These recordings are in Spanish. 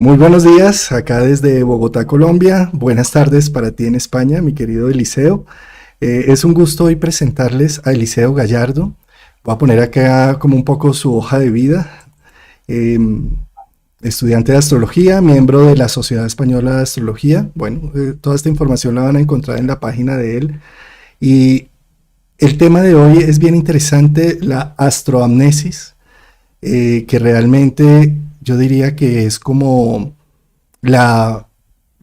Muy buenos días, acá desde Bogotá, Colombia. Buenas tardes para ti en España, mi querido Eliseo. Es un gusto hoy presentarles a Eliseo Gallardo. Voy a poner acá como un poco su hoja de vida. Eh, Estudiante de astrología, miembro de la Sociedad Española de Astrología. Bueno, toda esta información la van a encontrar en la página de él. Y el tema de hoy es bien interesante, la astroamnesis, que realmente yo diría que es como la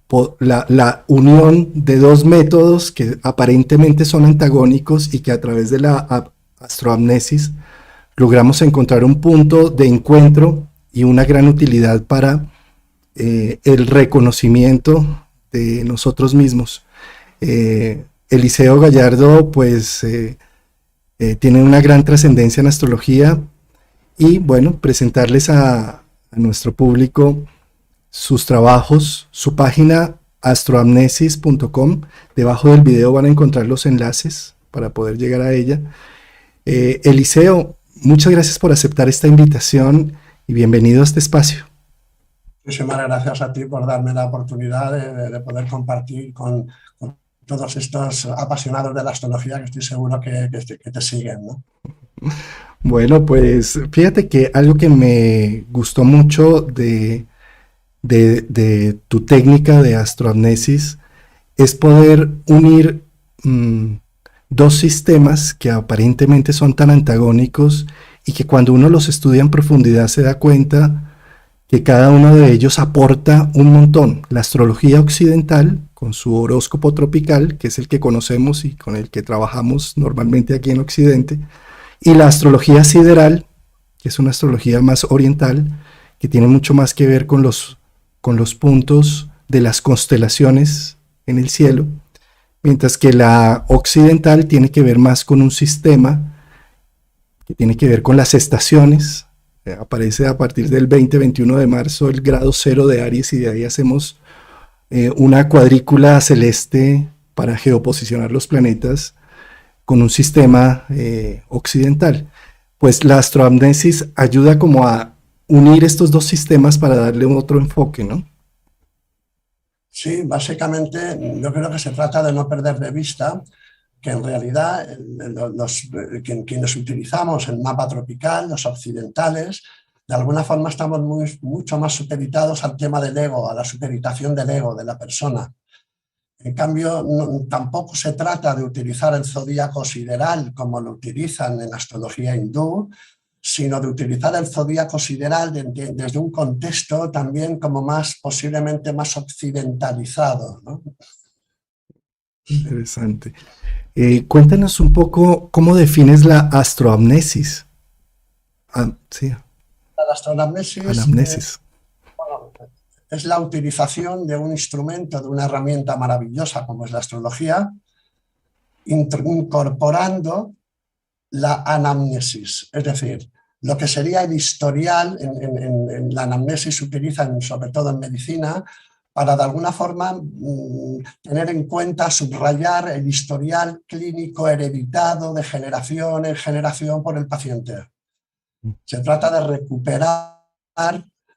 la unión de dos métodos que aparentemente son antagónicos y que a través de la astroamnesis logramos encontrar un punto de encuentro y una gran utilidad para el reconocimiento de nosotros mismos. Eliseo Gallardo pues tiene una gran trascendencia en astrología y bueno, presentarles a nuestro público sus trabajos, su página astroamnesis.com. Debajo del video van a encontrar los enlaces para poder llegar a ella. Eliseo, muchas gracias por aceptar esta invitación y bienvenido a este espacio. Muchísimas gracias a ti por darme la oportunidad de poder compartir con todos estos apasionados de la astrología que estoy seguro que te siguen, ¿no? Bueno, pues fíjate que algo que me gustó mucho de tu técnica de astroamnesis es poder unir dos sistemas que aparentemente son tan antagónicos y que cuando uno los estudia en profundidad se da cuenta que cada uno de ellos aporta un montón. La astrología occidental, con su horóscopo tropical, que es el que conocemos y con el que trabajamos normalmente aquí en Occidente, y la astrología sideral, que es una astrología más oriental, que tiene mucho más que ver con los puntos de las constelaciones en el cielo, mientras que la occidental tiene que ver más con un sistema que tiene que ver con las estaciones. Aparece a partir del 20-21 de marzo el grado cero de Aries y de ahí hacemos una cuadrícula celeste para geoposicionar los planetas con un sistema occidental. Pues la astroamnesis ayuda como a unir estos dos sistemas para darle otro enfoque, ¿no? Sí, básicamente yo creo que se trata de no perder de vista que en realidad quienes utilizamos el mapa tropical, los occidentales, de alguna forma estamos mucho más supeditados al tema del ego, a la supeditación del ego, de la persona. En cambio, tampoco se trata de utilizar el zodíaco sideral como lo utilizan en la astrología hindú, sino de utilizar el zodíaco sideral desde un contexto también como más, posiblemente más occidentalizado, ¿no? Interesante. Cuéntanos un poco cómo defines la astroamnesis. Sí, La astroanamnesis anamnesis. bueno, es la utilización de un instrumento, de una herramienta maravillosa como es la astrología, incorporando la anamnesis, es decir, lo que sería el historial, en la anamnesis se utiliza sobre todo en medicina, para de alguna forma tener en cuenta, subrayar el historial clínico hereditado de generación en generación por el paciente. Se trata de recuperar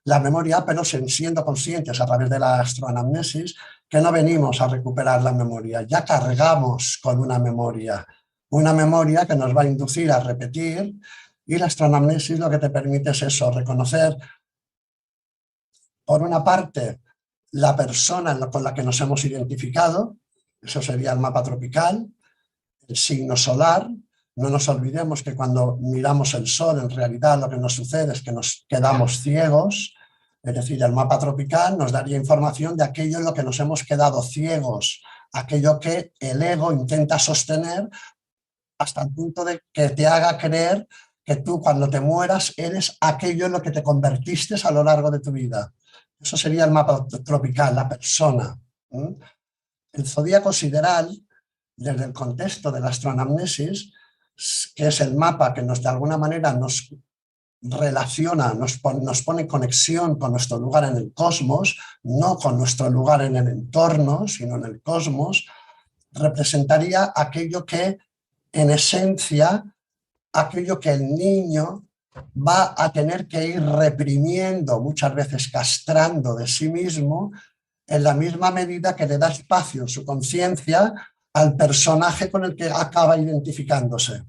la memoria, pero siendo conscientes a través de la astroanamnesis que no venimos a recuperar la memoria, ya cargamos con una memoria que nos va a inducir a repetir, y la astroanamnesis lo que te permite es eso, reconocer, por una parte, la persona con la que nos hemos identificado, eso sería el mapa tropical, el signo solar. No nos olvidemos que cuando miramos el sol, en realidad lo que nos sucede es que nos quedamos ciegos, es decir, el mapa tropical nos daría información de aquello en lo que nos hemos quedado ciegos, aquello que el ego intenta sostener hasta el punto de que te haga creer que tú cuando te mueras eres aquello en lo que te convertiste a lo largo de tu vida. Eso sería el mapa tropical, la persona. El zodíaco sideral, desde el contexto de la astroanamnesis, que es el mapa que de alguna manera nos relaciona, nos pone en conexión con nuestro lugar en el cosmos, no con nuestro lugar en el entorno, sino en el cosmos, representaría aquello que, en esencia, aquello que el niño va a tener que ir reprimiendo, muchas veces castrando de sí mismo, en la misma medida que le da espacio en su conciencia al personaje con el que acaba identificándose.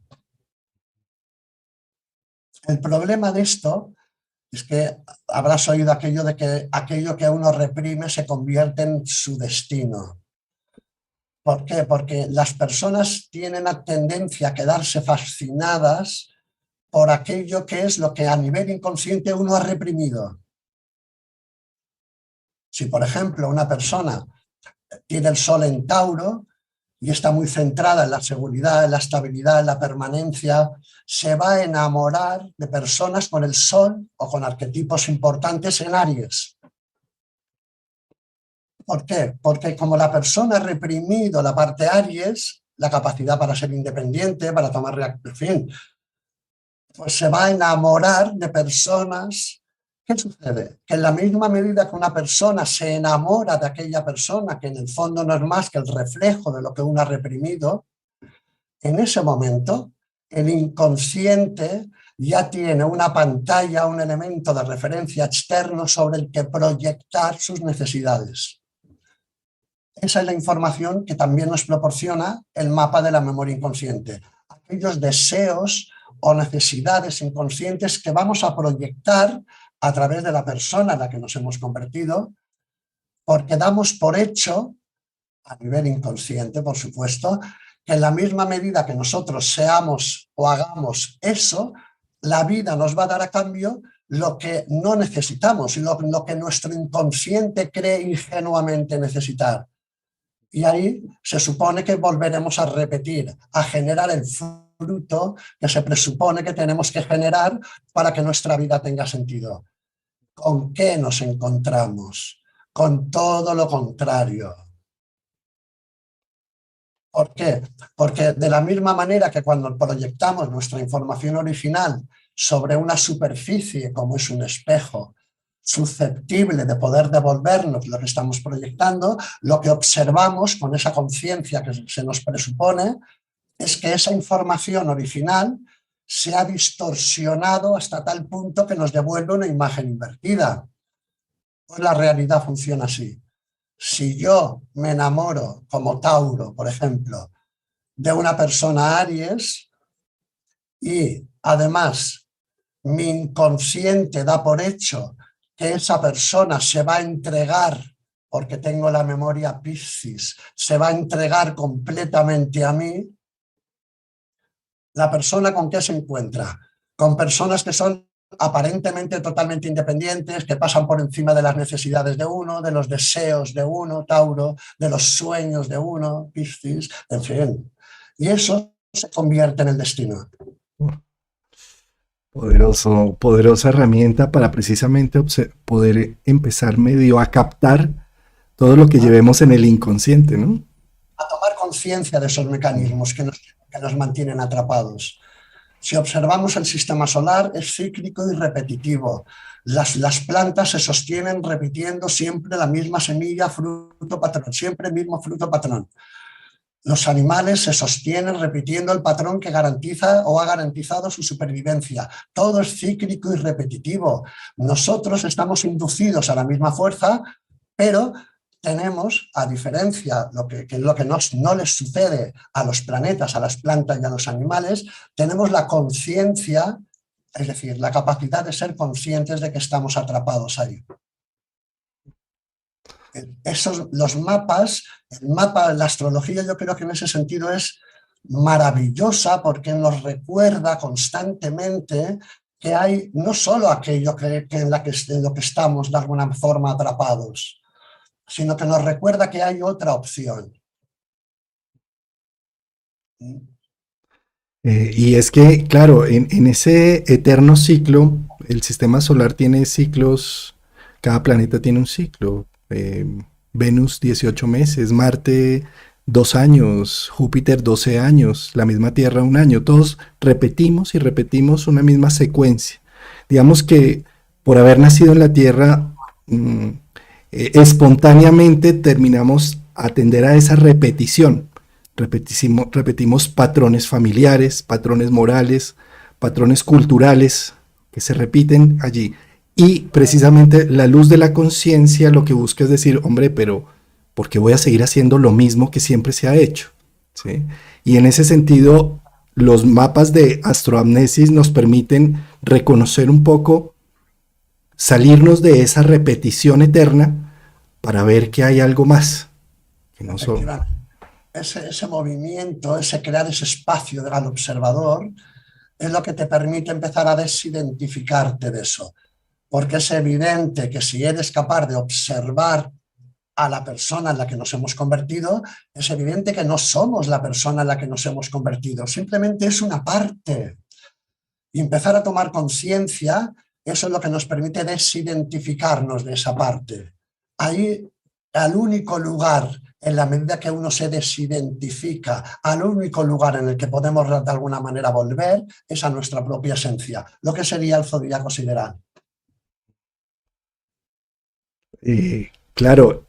El problema de esto es que habrás oído aquello de que aquello que uno reprime se convierte en su destino. ¿Por qué? Porque las personas tienen la tendencia a quedarse fascinadas por aquello que es lo que a nivel inconsciente uno ha reprimido. Si, por ejemplo, una persona tiene el sol en Tauro y está muy centrada en la seguridad, en la estabilidad, en la permanencia, se va a enamorar de personas con el sol o con arquetipos importantes en Aries. ¿Por qué? Porque como la persona ha reprimido la parte Aries, la capacidad para ser independiente, para tomar reacción, en fin, pues se va a enamorar de personas. ¿Qué sucede? Que en la misma medida que una persona se enamora de aquella persona, que en el fondo no es más que el reflejo de lo que uno ha reprimido, en ese momento el inconsciente ya tiene una pantalla, un elemento de referencia externo sobre el que proyectar sus necesidades. Esa es la información que también nos proporciona el mapa de la memoria inconsciente. Aquellos deseos o necesidades inconscientes que vamos a proyectar a través de la persona en la que nos hemos convertido, porque damos por hecho, a nivel inconsciente, por supuesto, que en la misma medida que nosotros seamos o hagamos eso, la vida nos va a dar a cambio lo que no necesitamos y lo que nuestro inconsciente cree ingenuamente necesitar. Y ahí se supone que volveremos a repetir, a generar el fruto que se presupone que tenemos que generar para que nuestra vida tenga sentido. ¿Con qué nos encontramos? Con todo lo contrario. ¿Por qué? Porque de la misma manera que cuando proyectamos nuestra información original sobre una superficie como es un espejo, susceptible de poder devolvernos lo que estamos proyectando, lo que observamos con esa conciencia que se nos presupone es que esa información original se ha distorsionado hasta tal punto que nos devuelve una imagen invertida. Pues la realidad funciona así. Si yo me enamoro, como Tauro, por ejemplo, de una persona Aries y además mi inconsciente da por hecho que esa persona se va a entregar, porque tengo la memoria Piscis, se va a entregar completamente a mí, ¿la persona con qué se encuentra? Con personas que son aparentemente totalmente independientes, que pasan por encima de las necesidades de uno, de los deseos de uno, Tauro, de los sueños de uno, Piscis, en fin. Y eso se convierte en el destino. Poderosa herramienta para precisamente poder empezar medio a captar todo lo que llevemos en el inconsciente, ¿no? A tomar conciencia de esos mecanismos que nos mantienen atrapados. Si observamos el sistema solar, es cíclico y repetitivo. Las plantas se sostienen repitiendo siempre la misma semilla, fruto, patrón, siempre el mismo fruto, patrón. Los animales se sostienen repitiendo el patrón que garantiza o ha garantizado su supervivencia. Todo es cíclico y repetitivo. Nosotros estamos inducidos a la misma fuerza, pero tenemos, a diferencia de lo que no les sucede a los planetas, a las plantas y a los animales, tenemos la conciencia, es decir, la capacidad de ser conscientes de que estamos atrapados ahí. Los mapas, la astrología, yo creo que en ese sentido es maravillosa porque nos recuerda constantemente que hay no solo aquello en lo que estamos de alguna forma atrapados, sino que nos recuerda que hay otra opción. Y es que, claro, en ese eterno ciclo, el sistema solar tiene ciclos, cada planeta tiene un ciclo. Venus 18 meses, Marte 2 años, Júpiter 12 años, la misma Tierra 1 año. Todos repetimos y repetimos una misma secuencia. Digamos que por haber nacido en la Tierra, espontáneamente terminamos a atender a esa repetición. Repetimos patrones familiares, patrones morales, patrones culturales, que se repiten allí. Y precisamente la luz de la conciencia lo que busca es decir, hombre, pero ¿por qué voy a seguir haciendo lo mismo que siempre se ha hecho? ¿Sí? Y en ese sentido, los mapas de astroamnesis nos permiten reconocer un poco, salirnos de esa repetición eterna para ver que hay algo más. Que no son... Efectivamente. Ese movimiento, ese crear ese espacio al observador, es lo que te permite empezar a desidentificarte de eso. Porque es evidente que si eres capaz de observar a la persona en la que nos hemos convertido, es evidente que no somos la persona en la que nos hemos convertido, simplemente es una parte. Y empezar a tomar conciencia, eso es lo que nos permite desidentificarnos de esa parte. Ahí, al único lugar, en la medida que uno se desidentifica, al único lugar en el que podemos de alguna manera volver, es a nuestra propia esencia, lo que sería el zodíaco sideral. Claro,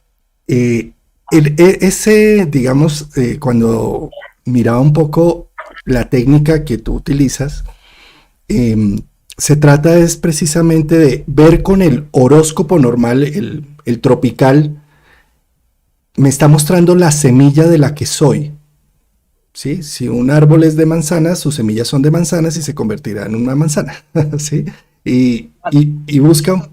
ese, digamos, cuando miraba un poco la técnica que tú utilizas, se trata es precisamente de ver con el horóscopo normal, el tropical, me está mostrando la semilla de la que soy. ¿Sí? Si un árbol es de manzanas, sus semillas son de manzanas y se convertirá en una manzana. ¿Sí? Y busca...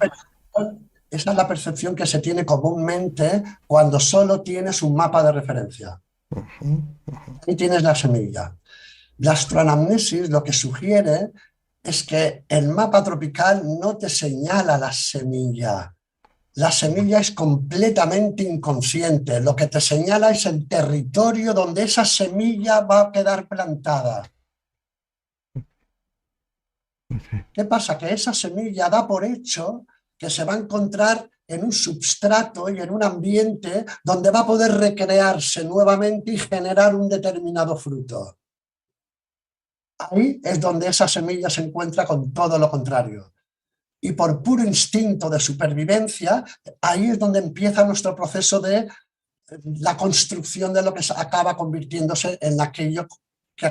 Esa es la percepción que se tiene comúnmente cuando solo tienes un mapa de referencia. Ahí tienes la semilla. La astroanamnesis lo que sugiere es que el mapa tropical no te señala la semilla. La semilla es completamente inconsciente. Lo que te señala es el territorio donde esa semilla va a quedar plantada. ¿Qué pasa? Que esa semilla da por hecho que se va a encontrar en un substrato y en un ambiente donde va a poder recrearse nuevamente y generar un determinado fruto. Ahí es donde esa semilla se encuentra con todo lo contrario. Y por puro instinto de supervivencia, ahí es donde empieza nuestro proceso de la construcción de lo que acaba convirtiéndose en aquello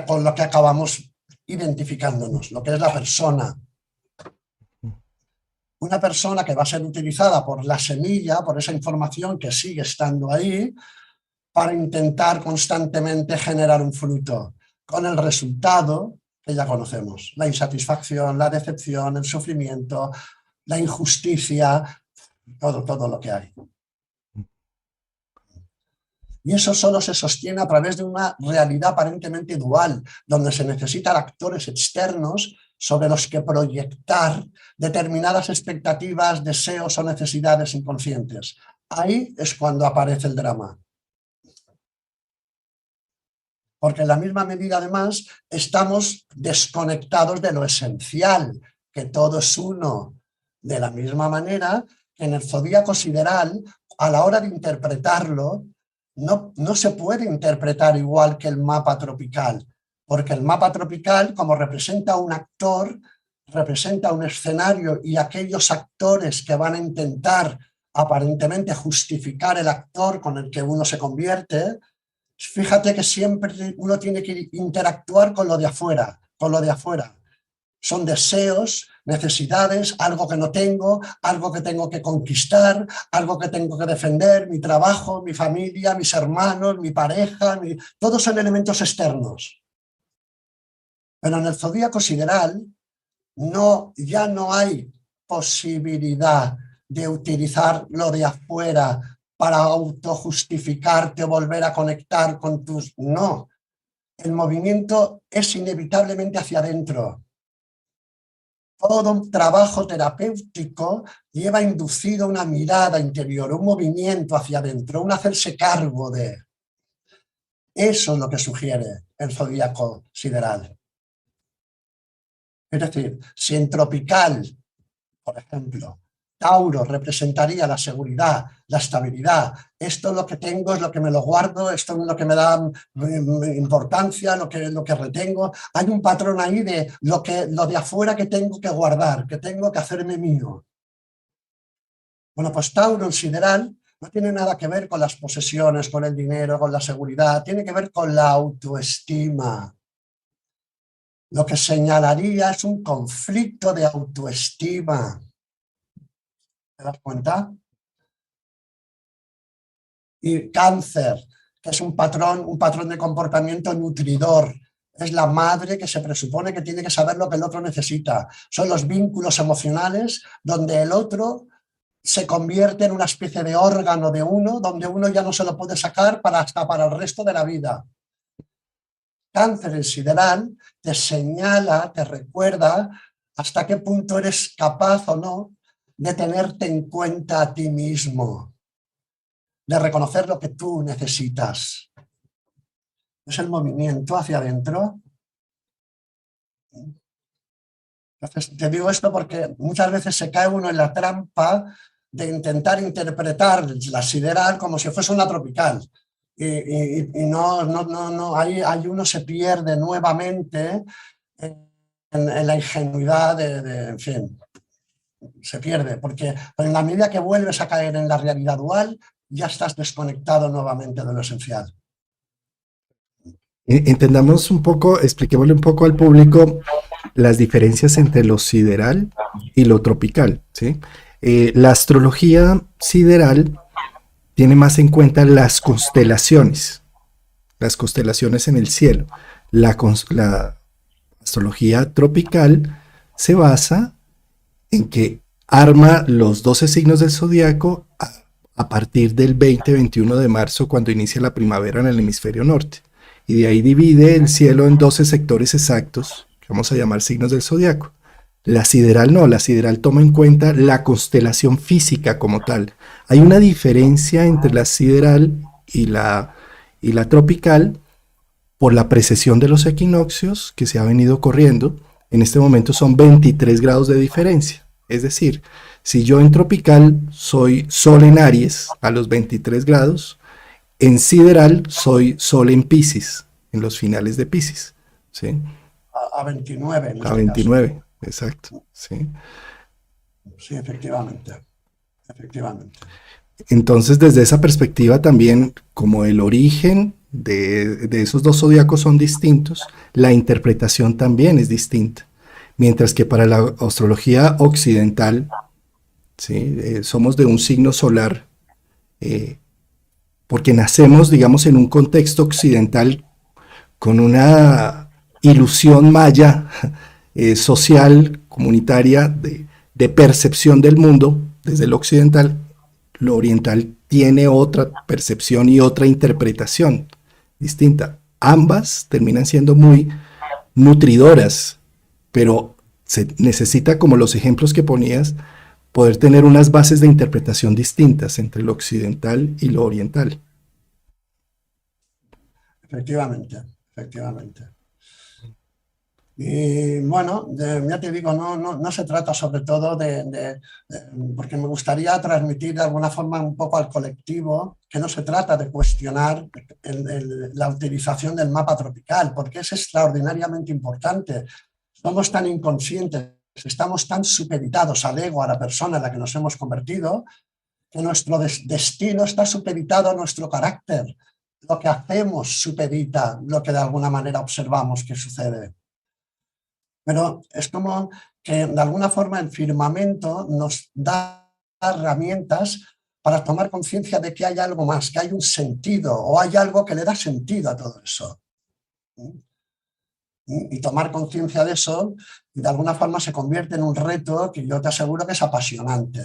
con lo que acabamos identificándonos, lo que es la persona. Una persona que va a ser utilizada por la semilla, por esa información que sigue estando ahí, para intentar constantemente generar un fruto, con el resultado que ya conocemos, la insatisfacción, la decepción, el sufrimiento, la injusticia, todo lo que hay. Y eso solo se sostiene a través de una realidad aparentemente dual, donde se necesitan actores externos sobre los que proyectar determinadas expectativas, deseos o necesidades inconscientes. Ahí es cuando aparece el drama. Porque en la misma medida, además, estamos desconectados de lo esencial, que todo es uno. De la misma manera que en el zodíaco sideral, a la hora de interpretarlo, no se puede interpretar igual que el mapa tropical, porque el mapa tropical, como representa un actor, representa un escenario y aquellos actores que van a intentar aparentemente justificar el actor con el que uno se convierte, fíjate que siempre uno tiene que interactuar con lo de afuera, con lo de afuera. Son deseos, necesidades, algo que no tengo, algo que tengo que conquistar, algo que tengo que defender, mi trabajo, mi familia, mis hermanos, mi pareja, todos son elementos externos. Pero en el zodíaco sideral ya no hay posibilidad de utilizar lo de afuera para autojustificarte o volver a conectar con tus... No, el movimiento es inevitablemente hacia adentro. Todo un trabajo terapéutico lleva inducido una mirada interior, un movimiento hacia adentro, un hacerse cargo de... Eso es lo que sugiere el zodíaco sideral. Es decir, si en tropical, por ejemplo, Tauro representaría la seguridad, la estabilidad, esto es lo que tengo, es lo que me lo guardo, esto es lo que me da importancia, lo que retengo. Hay un patrón ahí de lo de afuera que tengo que guardar, que tengo que hacerme mío. Bueno, pues Tauro en sideral no tiene nada que ver con las posesiones, con el dinero, con la seguridad, tiene que ver con la autoestima. lo que señalaría es un conflicto de autoestima. ¿Te das cuenta? Y cáncer, que es un patrón de comportamiento nutridor. Es la madre que se presupone que tiene que saber lo que el otro necesita. Son los vínculos emocionales donde el otro se convierte en una especie de órgano de uno, donde uno ya no se lo puede sacar hasta para el resto de la vida. Cáncer en sideral te señala, te recuerda hasta qué punto eres capaz o no de tenerte en cuenta a ti mismo, de reconocer lo que tú necesitas. Es el movimiento hacia adentro. Entonces, te digo esto porque muchas veces se cae uno en la trampa de intentar interpretar la sideral como si fuese una tropical. Y no, ahí uno se pierde nuevamente en la ingenuidad en fin, se pierde, porque en la medida que vuelves a caer en la realidad dual, ya estás desconectado nuevamente de lo esencial. Entendamos un poco, expliquémosle un poco al público las diferencias entre lo sideral y lo tropical, ¿sí? La astrología sideral tiene más en cuenta las constelaciones en el cielo. La astrología tropical se basa en que arma los 12 signos del zodiaco a partir del 20-21 de marzo, cuando inicia la primavera en el hemisferio norte. Y de ahí divide el cielo en 12 sectores exactos, que vamos a llamar signos del zodiaco. La sideral no, la sideral toma en cuenta la constelación física como tal. Hay una diferencia entre la sideral y la tropical por la precesión de los equinoccios que se ha venido corriendo. En este momento son 23 grados de diferencia. Es decir, si yo en tropical soy Sol en Aries a los 23 grados, en sideral soy Sol en Piscis, en los finales de Piscis. ¿Sí? A 29 en A este 29, caso. exacto. ¿Sí? Sí, efectivamente. Efectivamente. Entonces, desde esa perspectiva también, como el origen de esos dos zodiacos son distintos, la interpretación también es distinta. Mientras que para la astrología occidental, ¿sí? Somos de un signo solar, eh, porque nacemos, digamos, en un contexto occidental con una ilusión maya social, comunitaria, de percepción del mundo desde el occidental. Lo oriental tiene otra percepción y otra interpretación distinta. Ambas terminan siendo muy nutridoras, pero se necesita, como los ejemplos que ponías, poder tener unas bases de interpretación distintas entre lo occidental y lo oriental. Efectivamente, efectivamente. Y bueno, ya te digo, no se trata sobre todo porque me gustaría transmitir de alguna forma un poco al colectivo que no se trata de cuestionar la utilización del mapa tropical, porque es extraordinariamente importante. Somos tan inconscientes, estamos tan supeditados al ego, a la persona en la que nos hemos convertido, que nuestro destino está supeditado a nuestro carácter. Lo que hacemos supedita lo que de alguna manera observamos que sucede. Pero es como que de alguna forma el firmamento nos da herramientas para tomar conciencia de que hay algo más, que hay un sentido o hay algo que le da sentido a todo eso. Y tomar conciencia de eso de alguna forma se convierte en un reto que yo te aseguro que es apasionante.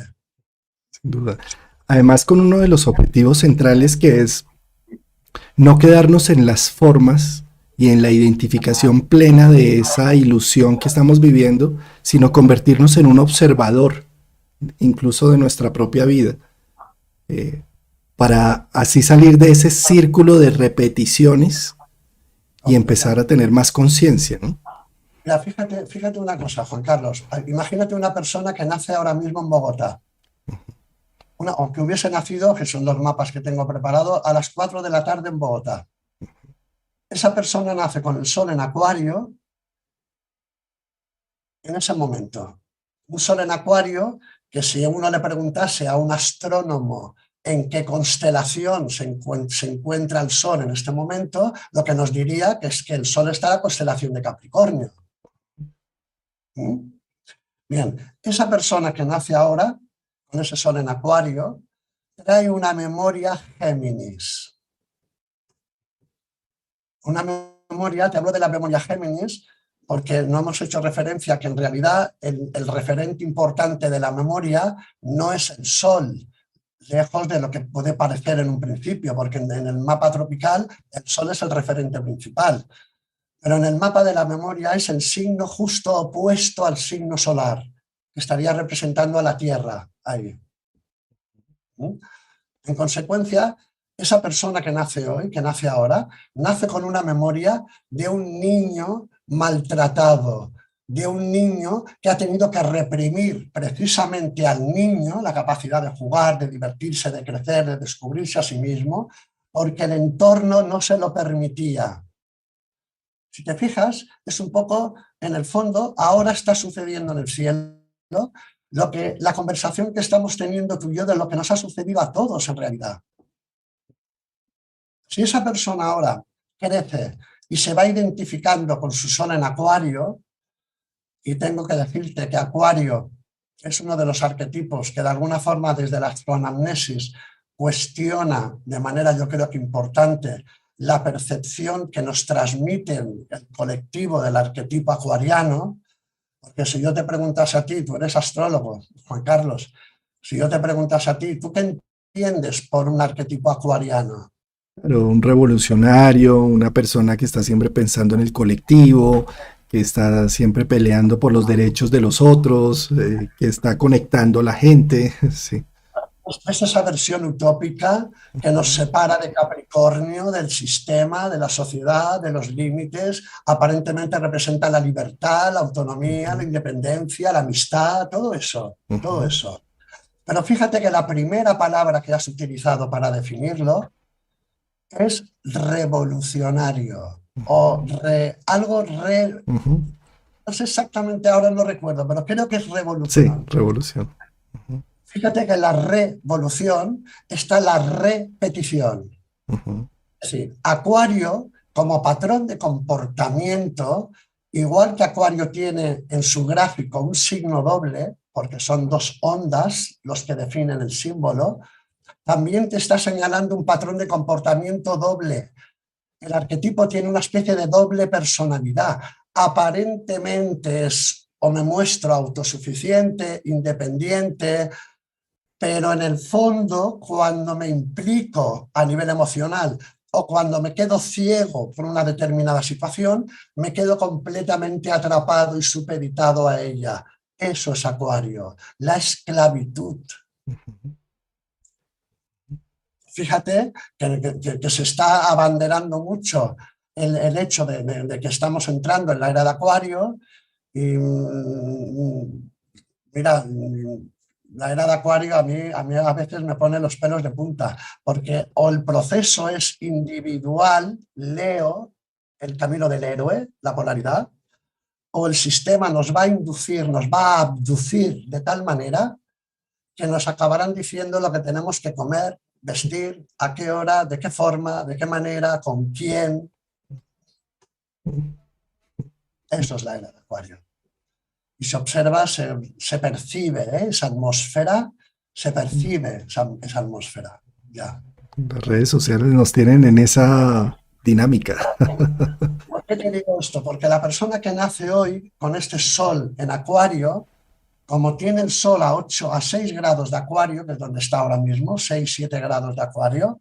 Sin duda. Además, con uno de los objetivos centrales, que es no quedarnos en las formas y en la identificación plena de esa ilusión que estamos viviendo, sino convertirnos en un observador, incluso de nuestra propia vida, para así salir de ese círculo de repeticiones y empezar a tener más conciencia, ¿no? Mira, fíjate una cosa, Juan Carlos. Imagínate una persona que nace ahora mismo en Bogotá, o que hubiese nacido, que son los mapas que tengo preparados, a las 4 de la tarde en Bogotá. Esa persona nace con el sol en Acuario en ese momento. Un sol en Acuario que si uno le preguntase a un astrónomo en qué constelación se encuentra el sol en este momento, lo que nos diría que es que el sol está en la constelación de Capricornio. ¿Mm? Bien, esa persona que nace ahora, con ese sol en Acuario, trae una memoria Géminis. Una memoria, te hablo de la memoria Géminis, porque no hemos hecho referencia que en realidad el referente importante de la memoria no es el Sol, lejos de lo que puede parecer en un principio, porque en el mapa tropical el Sol es el referente principal, pero en el mapa de la memoria es el signo justo opuesto al signo solar, que estaría representando a la Tierra ahí. En consecuencia, esa persona que nace hoy, que nace ahora, nace con una memoria de un niño maltratado, de un niño que ha tenido que reprimir precisamente al niño la capacidad de jugar, de divertirse, de crecer, de descubrirse a sí mismo, porque el entorno no se lo permitía. Si te fijas, es un poco, en el fondo, ahora está sucediendo en el cielo la conversación que estamos teniendo tú y yo de lo que nos ha sucedido a todos en realidad. Si esa persona ahora crece y se va identificando con su sol en Acuario, y tengo que decirte que Acuario es uno de los arquetipos que de alguna forma desde la astroanamnesis cuestiona de manera yo creo que importante la percepción que nos transmiten el colectivo del arquetipo acuariano, porque si yo te preguntas a ti, tú eres astrólogo, Juan Carlos, si yo te preguntas a ti, ¿tú qué entiendes por un arquetipo acuariano? Pero un revolucionario, una persona que está siempre pensando en el colectivo, que está siempre peleando por los derechos de los otros, que está conectando a la gente. Sí. Es esa versión utópica que nos separa de Capricornio, del sistema, de la sociedad, de los límites. Aparentemente representa la libertad, la autonomía, la independencia, la amistad, todo eso, todo eso. Pero fíjate que la primera palabra que has utilizado para definirlo es revolucionario o algo no sé exactamente, ahora no recuerdo, pero creo que es Sí, revolución. revolución. Fíjate que en la revolución está la repetición. Ujú. Es decir, Acuario, como patrón de comportamiento, igual que Acuario tiene en su gráfico un signo doble, porque son dos ondas los que definen el símbolo, también te está señalando un patrón de comportamiento doble. El arquetipo tiene una especie de doble personalidad. Aparentemente es o me muestro autosuficiente, independiente, pero en el fondo, cuando me implico a nivel emocional o cuando me quedo ciego por una determinada situación, me quedo completamente atrapado y supeditado a ella. Eso es Acuario, la esclavitud. Fíjate que se está abanderando mucho el hecho de que estamos entrando en la era de Acuario y mira, la era de Acuario a mí a veces me pone los pelos de punta, porque o el proceso es individual, Leo, el camino del héroe, la polaridad, o el sistema nos va a inducir, nos va a abducir de tal manera que nos acabarán diciendo lo que tenemos que comer, vestir, a qué hora, de qué forma, de qué manera, con quién. Eso es la era de Acuario. Y se observa, se percibe esa atmósfera, se percibe esa atmósfera. Ya. Las redes sociales nos tienen en esa dinámica. ¿Por qué te digo esto? Porque la persona que nace hoy con este sol en Acuario, como tiene el sol a 8, a 6 grados de Acuario, que es donde está ahora mismo, 6, 7 grados de Acuario,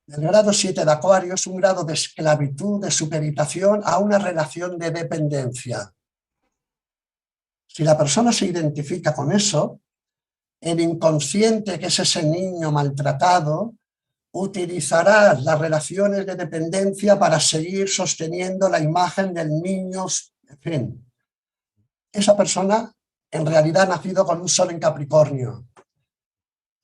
el grado 7 de Acuario es un grado de esclavitud, de supeditación a una relación de dependencia. Si la persona se identifica con eso, el inconsciente, que es ese niño maltratado, utilizará las relaciones de dependencia para seguir sosteniendo la imagen del niño. En fin, esa persona en realidad ha nacido con un sol en Capricornio.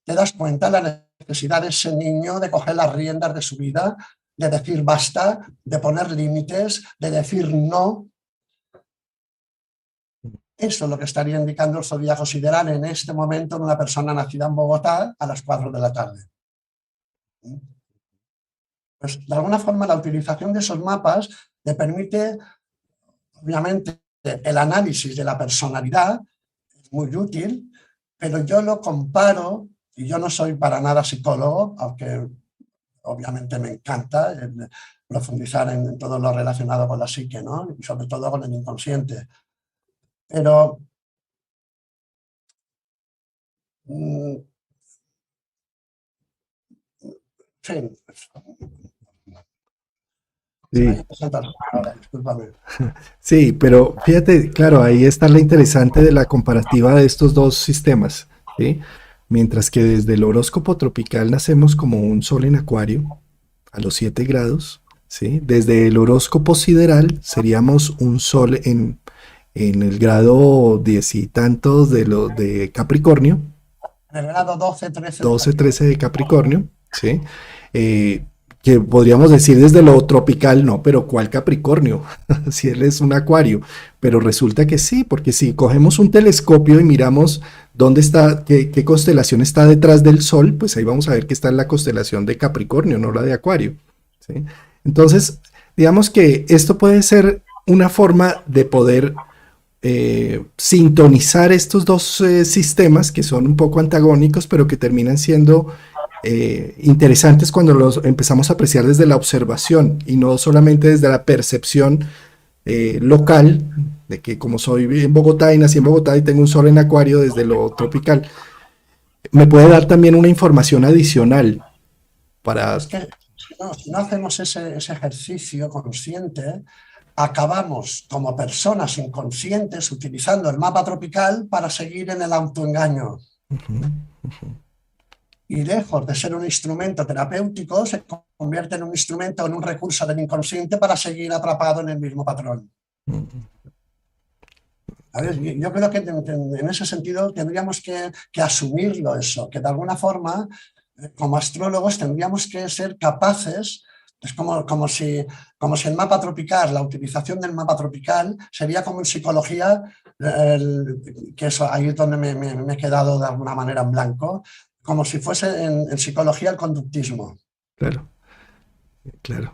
Te das cuenta de la necesidad de ese niño de coger las riendas de su vida, de decir basta, de poner límites, de decir no. Eso es lo que estaría indicando el zodíaco sideral en este momento en una persona nacida en Bogotá a las 4 de la tarde. Pues, de alguna forma, la utilización de esos mapas le permite, obviamente, el análisis de la personalidad es muy útil, pero yo lo comparo, y yo no soy para nada psicólogo, aunque obviamente me encanta profundizar en todo lo relacionado con la psique, ¿no? Y sobre todo con el inconsciente. Pero sí, Sí, discúlpame. sí, pero fíjate, claro, ahí está la interesante de la comparativa de estos dos sistemas, ¿sí? Mientras que desde el horóscopo tropical nacemos como un sol en Acuario a los 7 grados, ¿sí? Desde el horóscopo sideral seríamos un sol en el grado 10 y tantos de Capricornio, En el grado 12, 13 de 12, Capricornio. 13 de Capricornio, ¿sí? Que podríamos decir desde lo tropical, no, pero ¿cuál Capricornio? Si él es un acuario. Pero resulta que sí, porque si cogemos un telescopio y miramos dónde está, qué constelación está detrás del Sol, pues ahí vamos a ver que está en la constelación de Capricornio, no la de Acuario, ¿sí? Entonces, digamos que esto puede ser una forma de poder sintonizar estos dos sistemas que son un poco antagónicos, pero que terminan siendo interesantes cuando los empezamos a apreciar desde la observación y no solamente desde la percepción local, de que como soy en Bogotá y nací en Bogotá y tengo un sol en Acuario desde lo tropical, me puede dar también una información adicional para... Es que si no hacemos ese ejercicio consciente, acabamos como personas inconscientes utilizando el mapa tropical para seguir en el autoengaño. Y lejos de ser un instrumento terapéutico, se convierte en un instrumento, en un recurso del inconsciente para seguir atrapado en el mismo patrón. A ver, yo creo que en ese sentido tendríamos que asumirlo eso, que de alguna forma, como astrólogos, tendríamos que ser capaces, es como si el mapa tropical, la utilización del mapa tropical, sería como en psicología, que eso ahí es donde me he quedado de alguna manera en blanco, como si fuese en psicología el conductismo. Claro, claro.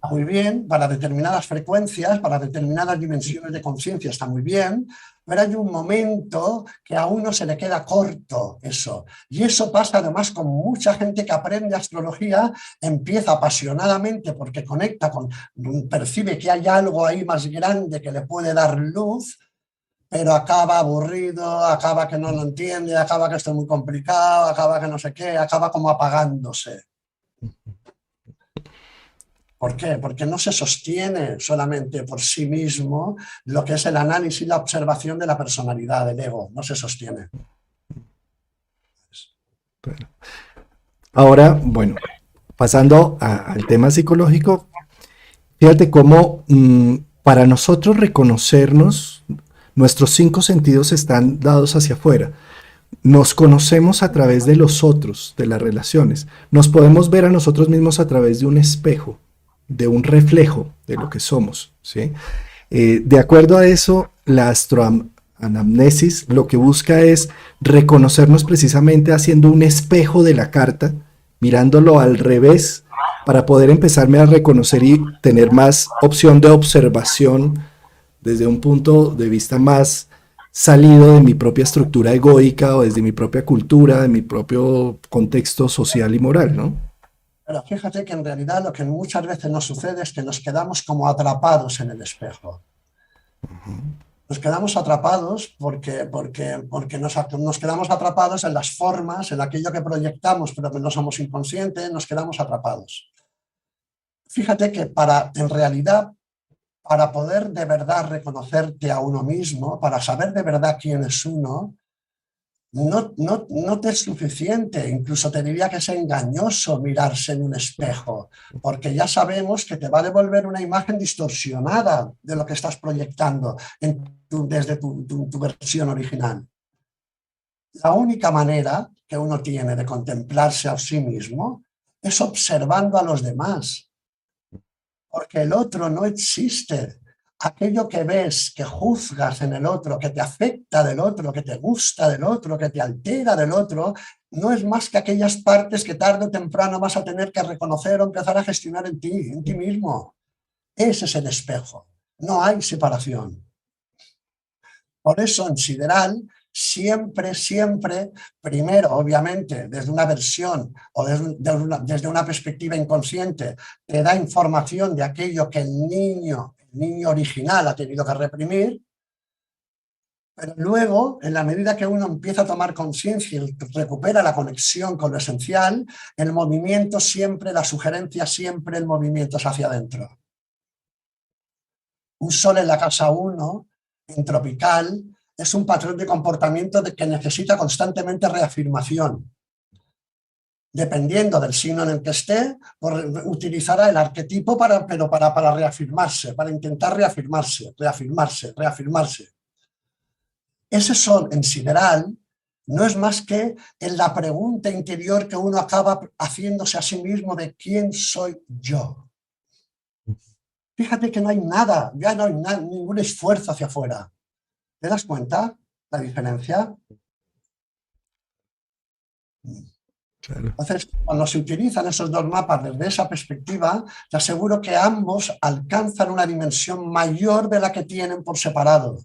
Muy bien, para determinadas frecuencias, para determinadas dimensiones de conciencia está muy bien, pero hay un momento que a uno se le queda corto eso. Y eso pasa además con mucha gente que aprende astrología, empieza apasionadamente porque conecta con, percibe que hay algo ahí más grande que le puede dar luz, pero acaba aburrido, acaba que no lo entiende, acaba que esto es muy complicado, acaba que no sé qué, acaba como apagándose. ¿Por qué? Porque no se sostiene solamente por sí mismo lo que es el análisis y la observación de la personalidad, del ego. No se sostiene. Claro. Ahora, bueno, pasando al tema psicológico, fíjate cómo para nosotros reconocernos, nuestros 5 sentidos están dados hacia afuera. Nos conocemos a través de los otros, de las relaciones. Nos podemos ver a nosotros mismos a través de un espejo, de un reflejo de lo que somos, ¿sí? De acuerdo a eso, la astroanamnesis lo que busca es reconocernos precisamente haciendo un espejo de la carta, mirándolo al revés, para poder empezarme a reconocer y tener más opción de observación desde un punto de vista más salido de mi propia estructura egoica o desde mi propia cultura, de mi propio contexto social y moral, ¿no? Pero fíjate que en realidad lo que muchas veces nos sucede es que nos quedamos como atrapados en el espejo. Nos quedamos atrapados porque nos quedamos atrapados en las formas, en aquello que proyectamos, pero que no somos inconscientes, nos quedamos atrapados. Fíjate que en realidad, para poder de verdad reconocerte a uno mismo, para saber de verdad quién es uno, no te es suficiente, incluso te diría que es engañoso mirarse en un espejo, porque ya sabemos que te va a devolver una imagen distorsionada de lo que estás proyectando desde tu versión original. La única manera que uno tiene de contemplarse a sí mismo es observando a los demás, porque el otro no existe. Aquello que ves, que juzgas en el otro, que te afecta del otro, que te gusta del otro, que te altera del otro, no es más que aquellas partes que tarde o temprano vas a tener que reconocer o empezar a gestionar en ti mismo. Ese es el espejo. No hay separación. Por eso en sideral siempre, siempre, primero, obviamente, desde una versión o desde una perspectiva inconsciente, te da información de aquello que el niño original ha tenido que reprimir, pero luego, en la medida que uno empieza a tomar conciencia y recupera la conexión con lo esencial, el movimiento siempre, la sugerencia siempre, el movimiento es hacia adentro. Un sol en la casa 1, en tropical, es un patrón de comportamiento que necesita constantemente reafirmación. Dependiendo del signo en el que esté, utilizará el arquetipo para reafirmarse, para intentar reafirmarse. Ese sol en sideral no es más que en la pregunta interior que uno acaba haciéndose a sí mismo de ¿quién soy yo? Fíjate que no hay nada, ya no hay ningún esfuerzo hacia afuera. ¿Te das cuenta la diferencia? Claro. Entonces, cuando se utilizan esos dos mapas desde esa perspectiva, te aseguro que ambos alcanzan una dimensión mayor de la que tienen por separado.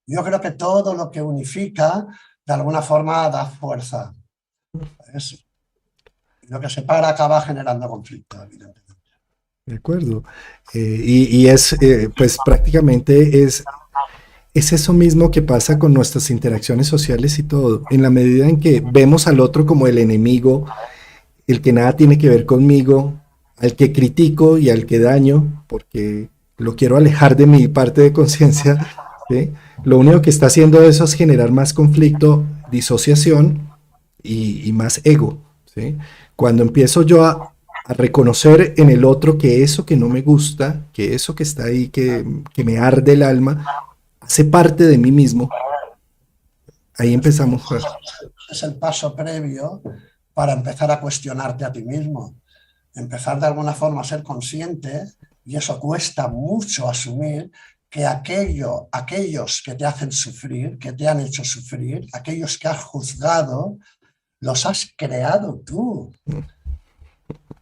Yo creo que todo lo que unifica, de alguna forma, da fuerza. Lo que separa acaba generando conflicto, evidentemente. De acuerdo. Y es, pues prácticamente es eso mismo que pasa con nuestras interacciones sociales y todo. En la medida en que vemos al otro como el enemigo, el que nada tiene que ver conmigo, al que critico y al que daño, porque lo quiero alejar de mi parte de conciencia, ¿sí? Lo único que está haciendo eso es generar más conflicto, disociación y más ego, ¿sí? Cuando empiezo yo a reconocer en el otro que eso que no me gusta, que eso que está ahí, que me arde el alma, hace parte de mí mismo, ahí empezamos. Es el paso previo para empezar a cuestionarte a ti mismo, empezar de alguna forma a ser consciente, y eso cuesta mucho asumir, que aquellos que te hacen sufrir, que te han hecho sufrir, aquellos que has juzgado, los has creado tú.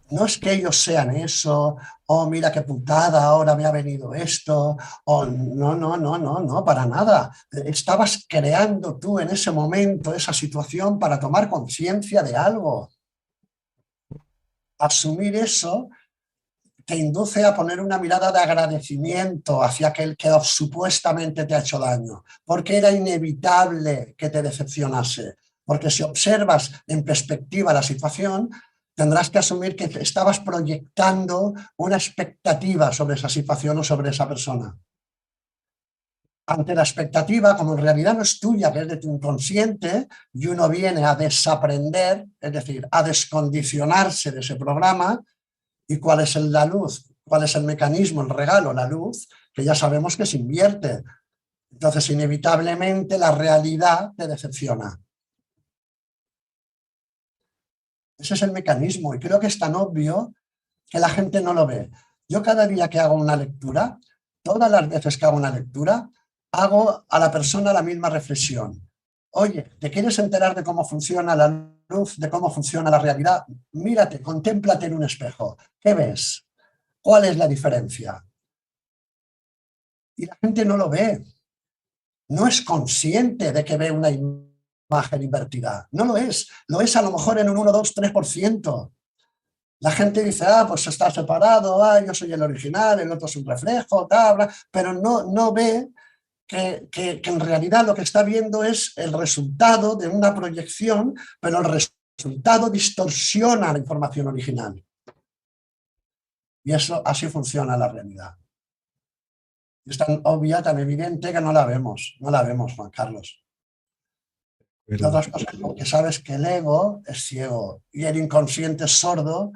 No es que ellos sean eso, oh, mira qué putada, ahora me ha venido esto, oh, no, para nada. Estabas creando tú en ese momento esa situación para tomar conciencia de algo. Asumir eso te induce a poner una mirada de agradecimiento hacia aquel que supuestamente te ha hecho daño, porque era inevitable que te decepcionase. Porque si observas en perspectiva la situación, tendrás que asumir que estabas proyectando una expectativa sobre esa situación o sobre esa persona. Ante la expectativa, como en realidad no es tuya, que es de tu inconsciente, y uno viene a desaprender, es decir, a descondicionarse de ese programa. ¿Y cuál es la luz? ¿Cuál es el mecanismo, el regalo? La luz, que ya sabemos que se invierte. Entonces, inevitablemente, la realidad te decepciona. Ese es el mecanismo, y creo que es tan obvio que la gente no lo ve. Yo cada día que hago una lectura, todas las veces que hago una lectura, hago a la persona la misma reflexión. Oye, ¿te quieres enterar de cómo funciona la luz, de cómo funciona la realidad? Mírate, contémplate en un espejo. ¿Qué ves? ¿Cuál es la diferencia? Y la gente no lo ve. No es consciente de que ve una imagen invertida. No lo es. Lo es a lo mejor en un 1, 2, 3%. La gente dice, pues está separado, yo soy el original, el otro es un reflejo, pero no ve que en realidad lo que está viendo es el resultado de una proyección, pero el resultado distorsiona la información original. Y eso así funciona la realidad. Es tan obvia, tan evidente que no la vemos, Juan Carlos. Y otras cosas, porque sabes que el ego es ciego y el inconsciente es sordo,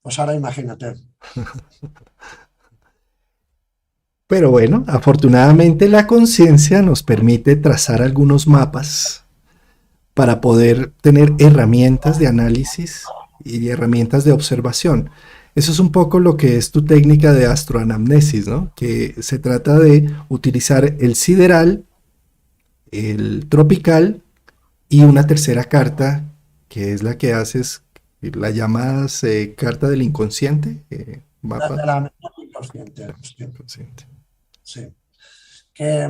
pues ahora imagínate. Pero bueno, afortunadamente la conciencia nos permite trazar algunos mapas para poder tener herramientas de análisis y herramientas de observación. Eso es un poco lo que es tu técnica de astroanamnesis, ¿no? Que se trata de utilizar el sideral, el tropical y una tercera carta, que es la que haces, la llamas carta del inconsciente, mapa De la mente inconsciente. inconsciente. Sí. que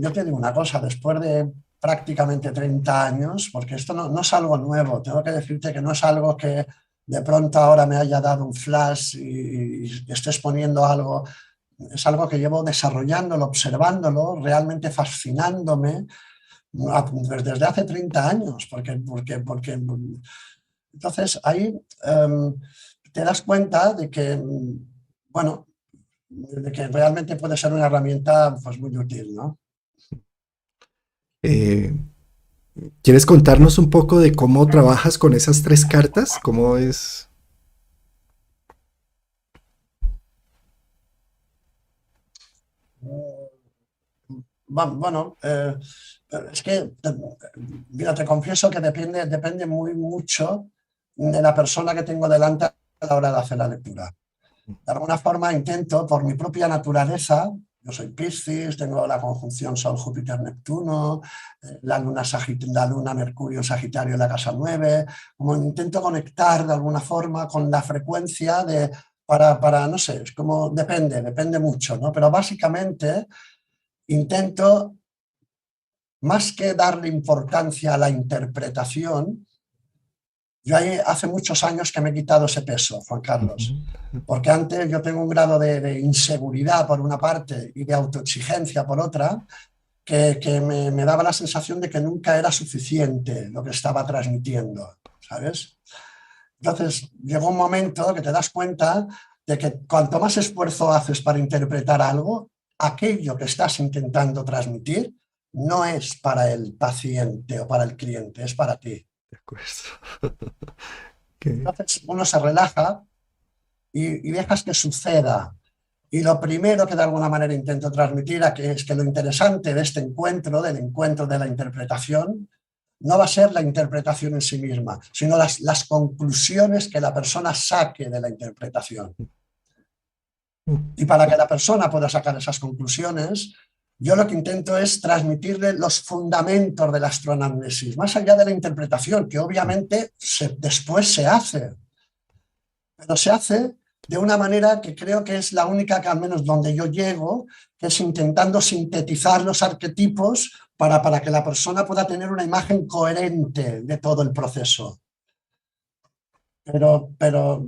yo te digo una cosa, después de prácticamente 30 años, porque esto no es algo nuevo, tengo que decirte que no es algo que de pronto ahora me haya dado un flash y estés poniendo algo, es algo que llevo desarrollándolo, observándolo, realmente fascinándome desde hace 30 años, porque entonces ahí te das cuenta de que, bueno, de que realmente puede ser una herramienta pues, muy útil, ¿no? Eh, ¿Quieres contarnos un poco de cómo trabajas con esas tres cartas? ¿Cómo es? Bueno, es que, mira, te confieso que depende muy mucho de la persona que tengo delante a la hora de hacer la lectura. De alguna forma intento, por mi propia naturaleza, yo soy Piscis, tengo la conjunción Sol, Júpiter, Neptuno, la luna Mercurio, Sagitario en la casa 9, como intento conectar de alguna forma con la frecuencia no sé, es como depende mucho, ¿no? Pero básicamente intento, más que darle importancia a la interpretación, yo ahí hace muchos años que me he quitado ese peso, Juan Carlos, Ujú. porque antes yo tengo un grado de inseguridad por una parte y de autoexigencia por otra, que me daba la sensación de que nunca era suficiente lo que estaba transmitiendo, ¿sabes? Entonces llegó un momento que te das cuenta de que cuanto más esfuerzo haces para interpretar algo, aquello que estás intentando transmitir no es para el paciente o para el cliente, es para ti. De acuerdo. Que- Entonces uno se relaja y dejas que suceda. Y lo primero que de alguna manera intento transmitir es que lo interesante de este encuentro, del encuentro de la interpretación, no va a ser la interpretación en sí misma, sino las conclusiones que la persona saque de la interpretación. Y para que la persona pueda sacar esas conclusiones, yo lo que intento es transmitirle los fundamentos de la astroanamnesis, más allá de la interpretación, que obviamente después se hace, pero se hace de una manera que creo que es la única que al menos donde yo llego, que es intentando sintetizar los arquetipos para que la persona pueda tener una imagen coherente de todo el proceso. Pero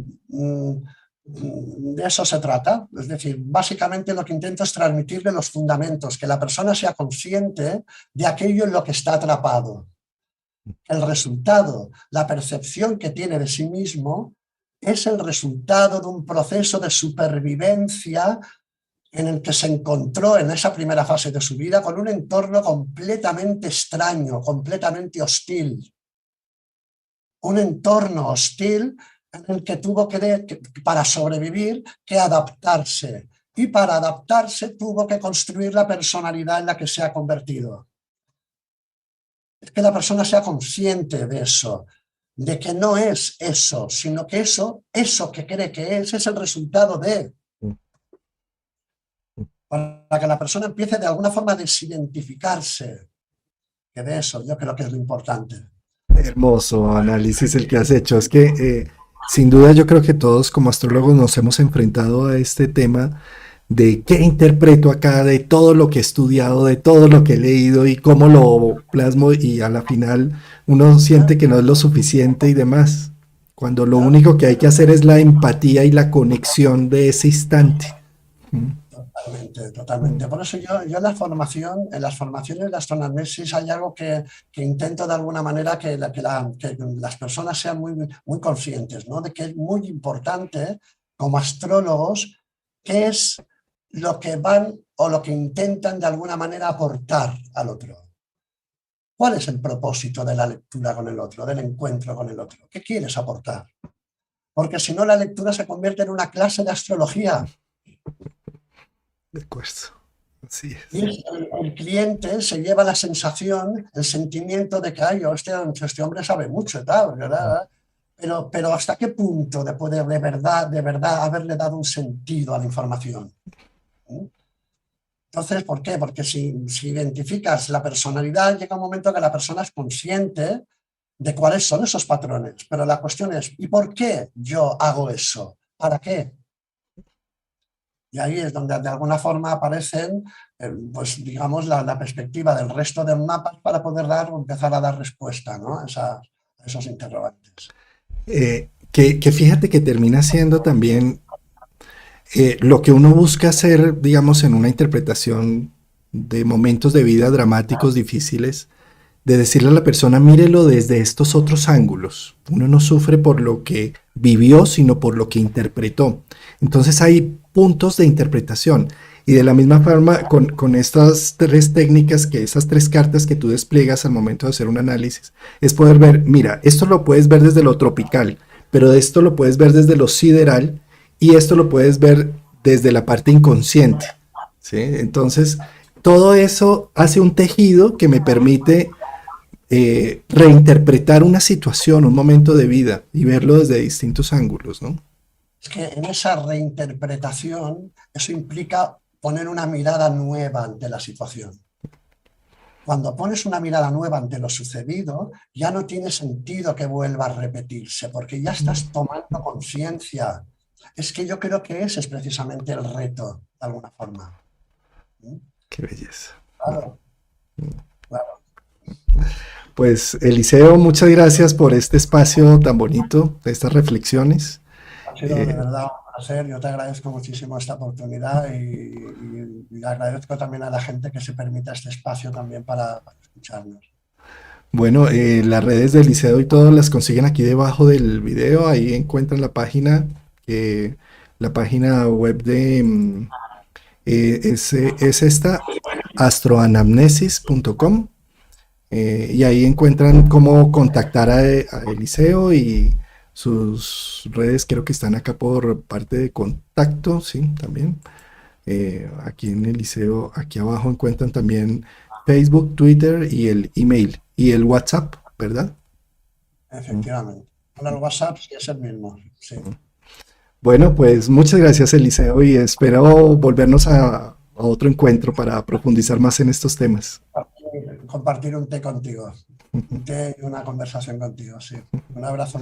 de eso se trata. Es decir, básicamente lo que intento es transmitirle los fundamentos, que la persona sea consciente de aquello en lo que está atrapado. El resultado, la percepción que tiene de sí mismo, es el resultado de un proceso de supervivencia en el que se encontró en esa primera fase de su vida con un entorno completamente extraño, completamente hostil. Un entorno hostil en el que tuvo para sobrevivir, que adaptarse. Y para adaptarse tuvo que construir la personalidad en la que se ha convertido. Es que la persona sea consciente de eso, de que no es eso, sino que eso que cree que es el resultado de, para que la persona empiece de alguna forma a desidentificarse, que de eso yo creo que es lo importante. Hermoso análisis el que has hecho. Es que sin duda yo creo que todos como astrólogos nos hemos enfrentado a este tema de qué interpreto acá, de todo lo que he estudiado, de todo lo que he leído y cómo lo plasmo y a la final uno siente que no es lo suficiente y demás, cuando lo único que hay que hacer es la empatía y la conexión de ese instante. Mm, Totalmente, mm, totalmente. Por eso yo en la formación, en las formaciones de astroanamnesis hay algo que intento de alguna manera que las personas sean muy conscientes, ¿no? De que es muy importante como astrólogos qué es lo que van o lo que intentan de alguna manera aportar al otro. ¿Cuál es el propósito de la lectura con el otro, del encuentro con el otro? ¿Qué quieres aportar? Porque si no, la lectura se convierte en una clase de astrología. de acuerdo. Así Y es. el cliente se lleva la sensación, el sentimiento de que ay, este hombre sabe mucho y tal, Mm, ¿verdad? Pero ¿hasta qué punto puede de verdad haberle dado un sentido a la información? ¿Mm? Entonces, ¿por qué? Porque si identificas la personalidad, llega un momento que la persona es consciente de cuáles son esos patrones. Pero la cuestión es, ¿y por qué yo hago eso? ¿Para qué? Y ahí es donde de alguna forma aparecen, pues digamos, la perspectiva del resto de mapas para poder empezar a dar respuesta, ¿no? A esos interrogantes. Que fíjate que termina siendo también lo que uno busca hacer, digamos, en una interpretación de momentos de vida dramáticos, difíciles, de decirle a la persona, mírelo desde estos otros ángulos. Uno no sufre por lo que vivió, sino por lo que interpretó. Entonces hay puntos de interpretación. Y de la misma forma, con estas tres técnicas, esas tres cartas que tú despliegas al momento de hacer un análisis, es poder ver, mira, esto lo puedes ver desde lo tropical, pero esto lo puedes ver desde lo sideral, y esto lo puedes ver desde la parte inconsciente, ¿sí? Entonces, todo eso hace un tejido que me permite reinterpretar una situación, un momento de vida y verlo desde distintos ángulos, ¿no? Es que en esa reinterpretación eso implica poner una mirada nueva ante la situación. Cuando pones una mirada nueva ante lo sucedido, ya no tiene sentido que vuelva a repetirse, porque ya estás tomando conciencia. Es que yo creo que ese es precisamente el reto, de alguna forma. Qué belleza. Claro, claro. Pues Eliseo, muchas gracias por este espacio tan bonito, estas reflexiones. Ha sido de verdad un placer. Yo te agradezco muchísimo esta oportunidad y agradezco también a la gente que se permita este espacio también para escucharnos. Bueno, las redes de Eliseo y todas las consiguen aquí debajo del video. Ahí encuentran la página web de es esta astroanamnesis.com. Y ahí encuentran cómo contactar a Eliseo, y sus redes creo que están acá por parte de contacto, sí, también. Aquí en Eliseo, aquí abajo encuentran también Facebook, Twitter y el email y el WhatsApp, ¿verdad? Efectivamente. Ahora el WhatsApp sí es el mismo, sí. Bueno, pues muchas gracias Eliseo, y espero volvernos a otro encuentro para profundizar más en estos temas. Compartir un té contigo, un té y una conversación contigo, sí. Un abrazo.